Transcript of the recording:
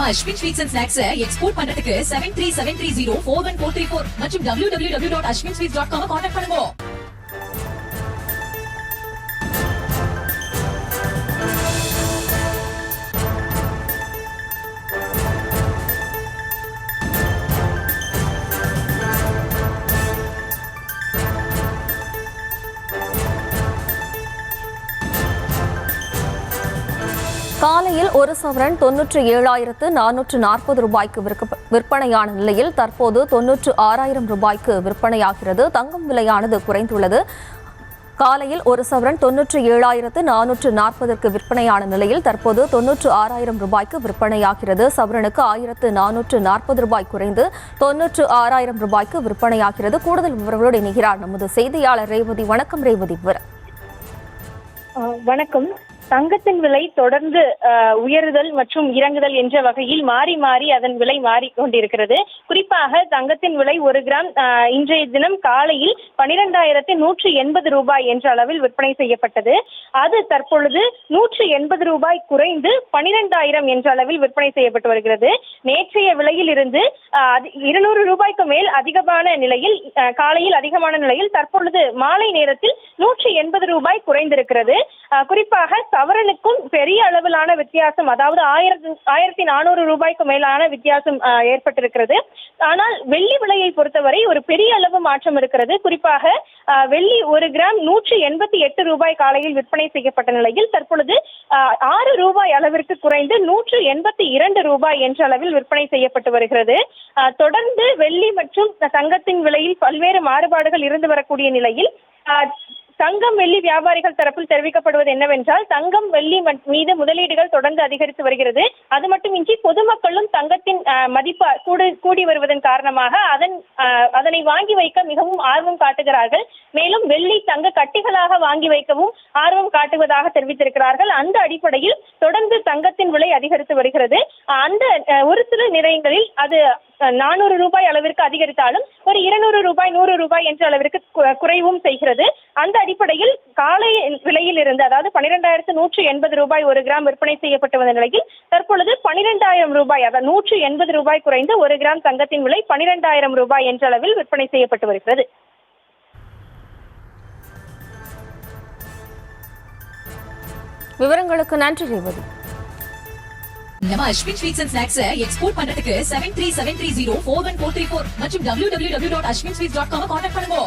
நம்ம Ashwin sweets and snacks export பண்றதுக்கு 7373041434 மற்றும் www.ashwinsweets.com கான்டாக்ட் பண்ணுங்க. காலையில் ஒரு சவரன் 97,440 ரூபாய்க்கு விற்பனையான நிலையில் தற்போது 96,000 ரூபாய்க்கு விற்பனையாகிறது. தங்கம் விலையானது குறைந்துள்ளது. காலையில் ஒரு சவரன் 97,440க்கு விற்பனையான நிலையில் தற்போது 96,000 ரூபாய்க்கு விற்பனையாகிறது. சவரனுக்கு 1,440 ரூபாய் குறைந்து 96,000 ரூபாய்க்கு விற்பனையாகிறது. கூடுதல் விவரங்களோடு இணைகிறார் நமது செய்தியாளர் ரேவதி. வணக்கம் ரேவதி. வணக்கம். தங்கத்தின் விலை தொடர்ந்து உயருதல் மற்றும் இறங்குதல் என்ற வகையில் மாறி மாறி அதன் விலை மாறிக்கொண்டிருக்கிறது. குறிப்பாக தங்கத்தின் விலை 1 கிராம் இன்றைய தினம் காலையில் 12,180 ரூபாய் என்ற அளவில் விற்பனை செய்யப்பட்டது. அது தற்பொழுது 180 ரூபாய் குறைந்து 12,000 என்ற அளவில் விற்பனை செய்யப்பட்டு வருகிறது. நேற்றைய விலையில் இருந்து 200 ரூபாய்க்கு மேல் அதிகமான நிலையில் காலையில் அதிகமான நிலையில் தற்பொழுது மாலை நேரத்தில் 180 ரூபாய் குறைந்திருக்கிறது. குறிப்பாக சவரனுக்கும் பெரிய அளவிலான வித்தியாசம், அதாவது 1,400 ரூபாய்க்கு மேலான வித்தியாசம் ஏற்பட்டிருக்கிறது. ஆனால் வெள்ளி விலையை பொறுத்தவரை ஒரு பெரிய அளவு மாற்றம் இருக்கிறது. குறிப்பாக வெள்ளி 1 கிராம் 188 ரூபாய் காலையில் விற்பனை செய்யப்பட்ட நிலையில் தற்பொழுது 6 ரூபாய் அளவிற்கு குறைந்து 182 ரூபாய் என்ற அளவில் விற்பனை செய்யப்பட்டு வருகிறது. தொடர்ந்து வெள்ளி மற்றும் தங்கத்தின் விலையில் பல்வேறு மாறுபாடுகள் இருந்து வரக்கூடிய நிலையில் தங்கம் வெள்ளி வியாபாரிகள் தரப்பில் தெரிவிக்கப்படுவது என்னவென்றால், தங்கம் வெள்ளி மீது முதலீடுகள் தொடர்ந்து அதிகரித்து வருகிறது. அது மட்டுமின்றி பொதுமக்களும் தங்கத்தின் மதிப்பு கூடி வருவதன் காரணமாக அதனை வாங்கி வைக்க மிகவும் ஆர்வம் காட்டுகிறார்கள். மேலும் வெள்ளி தங்க கட்டிகளாக வாங்கி வைக்கவும் ஆர்வம் காட்டுவதாக தெரிவித்திருக்கிறார்கள். அந்த அடிப்படையில் தொடர்ந்து தங்கத்தின் விலை அதிகரித்து வருகிறது. அந்த ஒரு சில நிலையங்களில் அது 400 ரூபாய் அளவிற்கு அதிகரித்தாலும் ஒரு 200 ரூபாய் 100 ரூபாய் என்ற அளவிற்கு குறைவும் செய்கிறது. அந்த அடிப்படையில் காலை விலையில் இருந்து, அதாவது 12,180 ரூபாய் 1 கிராம் விற்பனை செய்யப்பட்டு வந்த நிலையில் தற்பொழுது 12,000 ரூபாய், அதாவது 180 ரூபாய் குறைந்து 1 கிராம் தங்கத்தின் விலை 12,000 ரூபாய் என்ற அளவில் விற்பனை செய்யப்பட்டு வருகிறது. விவரங்களுக்கு நன்றி ரேவதி. நம்ம Ashwin sweets and snacks export பண்றதுக்கு 7373041434 மற்றும் www.ashwinsweets.com கான்டாக்ட் பண்ணுங்க.